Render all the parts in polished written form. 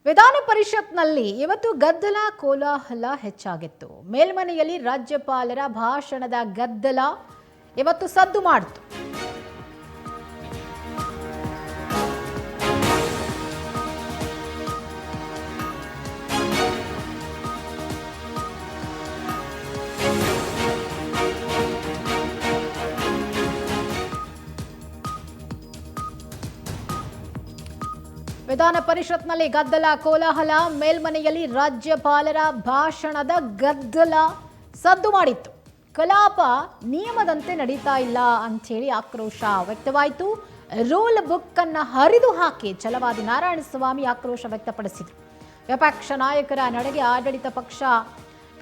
ವಿಧಾನ ಪರಿಷತ್ನಲ್ಲಿ ಇವತ್ತು ಗದ್ದಲ ಕೋಲಾಹಲ ಹೆಚ್ಚಾಗಿತ್ತು. ಮೇಲ್ಮನೆಯಲ್ಲಿ ರಾಜ್ಯಪಾಲರ ಭಾಷಣದ ಗದ್ದಲ ಇವತ್ತು ಸದ್ದು ಮಾಡಿತು. ವಿಧಾನ ಪರಿಷತ್ನಲ್ಲಿ ಗದ್ದಲ ಕೋಲಾಹಲ, ಮೇಲ್ಮನೆಯಲ್ಲಿ ರಾಜ್ಯಪಾಲರ ಭಾಷಣದ ಗದ್ದಲ ಸದ್ದು ಮಾಡಿತ್ತು. ಕಲಾಪ ನಿಯಮದಂತೆ ನಡೀತಾ ಇಲ್ಲ ಅಂಥೇಳಿ ಆಕ್ರೋಶ ವ್ಯಕ್ತವಾಯಿತು. ರೂಲ್ ಬುಕ್ ಅನ್ನು ಹರಿದು ಹಾಕಿ ಛಲವಾದಿ ನಾರಾಯಣಸ್ವಾಮಿ ಆಕ್ರೋಶ ವ್ಯಕ್ತಪಡಿಸಿದರು. ವಿಪಕ್ಷ ನಾಯಕರ ನಡೆಗೆ ಆಡಳಿತ ಪಕ್ಷ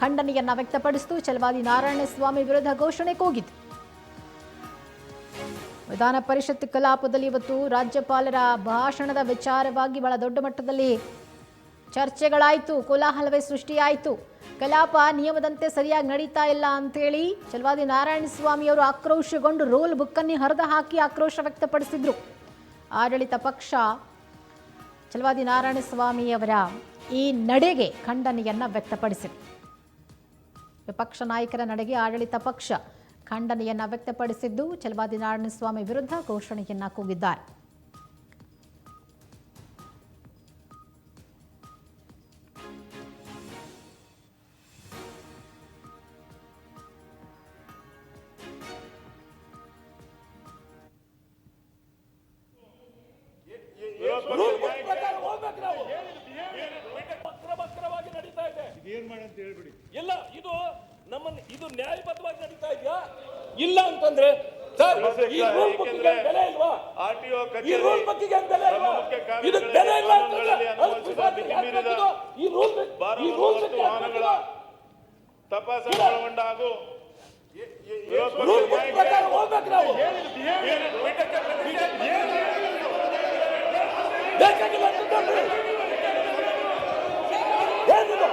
ಖಂಡನೆಯನ್ನ ವ್ಯಕ್ತಪಡಿಸಿತು. ಛಲವಾದಿ ನಾರಾಯಣಸ್ವಾಮಿ ವಿರುದ್ಧ ಘೋಷಣೆ ಕೂಗಿತು. ವಿಧಾನ ಪರಿಷತ್ ಕಲಾಪದಲ್ಲಿ ಇವತ್ತು ರಾಜ್ಯಪಾಲರ ಭಾಷಣದ ವಿಚಾರವಾಗಿ ಬಹಳ ದೊಡ್ಡ ಮಟ್ಟದಲ್ಲಿ ಚರ್ಚೆಗಳಾಯಿತು, ಕೋಲಾಹಲವೇ ಸೃಷ್ಟಿಯಾಯಿತು. ಕಲಾಪ ನಿಯಮದಂತೆ ಸರಿಯಾಗಿ ನಡೀತಾ ಇಲ್ಲ ಅಂತೇಳಿ ಛಲವಾದಿ ನಾರಾಯಣಸ್ವಾಮಿ ಅವರು ಆಕ್ರೋಶಗೊಂಡು ರೂಲ್ ಬುಕ್ಕನ್ನು ಹರಿದು ಹಾಕಿ ಆಕ್ರೋಶ ವ್ಯಕ್ತಪಡಿಸಿದ್ರು. ಆಡಳಿತ ಪಕ್ಷ ಛಲವಾದಿ ನಾರಾಯಣಸ್ವಾಮಿಯವರ ಈ ನಡೆಗೆ ಖಂಡನೆಯನ್ನ ವ್ಯಕ್ತಪಡಿಸಿದೆ. ವಿಪಕ್ಷ ನಾಯಕರ ನಡೆಗೆ ಆಡಳಿತ ಪಕ್ಷ ಖಂಡನೆಯನ್ನ ವ್ಯಕ್ತಪಡಿಸಿದ್ದು, ಛಲವಾದಿ ನಾರಾಯಣಸ್ವಾಮಿ ವಿರುದ್ಧ ಘೋಷಣೆಯನ್ನ ಕೂಗಿದ್ದಾರೆ. ಇಲ್ಲ, ಇದು ನ್ಯಾಯಬದ್ಧವಾಗಿ ನಡೀತಾ ಇದೆಯಾ ಇಲ್ಲ ಅಂತಂದ್ರೆ ಸರ್, ಈ ರೂಲ್ ಬುಕ್ಕಿಗೆ ಬೆಲೆ ಇಲ್ವಾ? ಈ ರೂಲ್ ಬುಕ್ಕಿಗೆ ಬೆಲೆ ಇಲ್ವಾ? ಇದು ಬೆಲೆ ಇಲ್ಲ ಅಂತಂದ್ರೆ ಈ ರೂಲ್ ವಾಹನಗಳ ತಪಾಸಣೆ ಒಳಗೊಂಡ ಹಾಗೂ ರೂಲ್ ಬುಕ್ ಪ್ರಕಾರ ಹೋಗ್ಬೇಕು ನಾವು. ಬೇಕಾಗಿಲ್ಲ ಅಂತಂದ್ರೆ ಏನಿದು?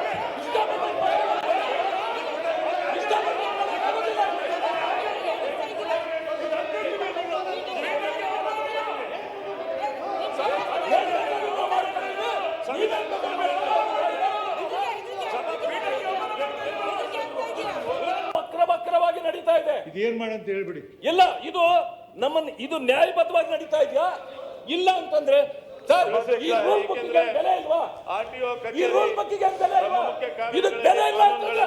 ವಕ್ರವಾಗಿ ನಡೀತಾ ಇದೆ. ಇದೇನ್ ಮಾಡಂತ ಹೇಳ್ಬಿಡಿ. ಇಲ್ಲ, ಇದು ನ್ಯಾಯಬದ್ಧವಾಗಿ ನಡೀತಾ ಇದೆಯಾ ಇಲ್ಲ ಅಂತಂದ್ರೆ ಸರ್, ಈ ರೂಲ್ ಬುಕ್ಕಿಗೆ ಬೆಲೆ ಇಲ್ವಾ? ಈ ರೂಲ್ ಬುಕ್ಕಿಗೆ ಬೆಲೆ ಇಲ್ವಾ? ಇದು ಬೆಲೆ ಇಲ್ಲ ಅಂತಂದ್ರೆ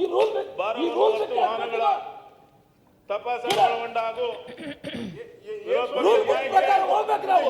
ಈ ರೂಲ್ ವಾಹನಗಳ ತಪಾಸಣೆ ಒಳಗೊಂಡ ಹಾಗೂ ರೂಲ್ ಬುಕ್ ಪ್ರಕಾರ ಹೋಗ್ಬೇಕು ನಾವು.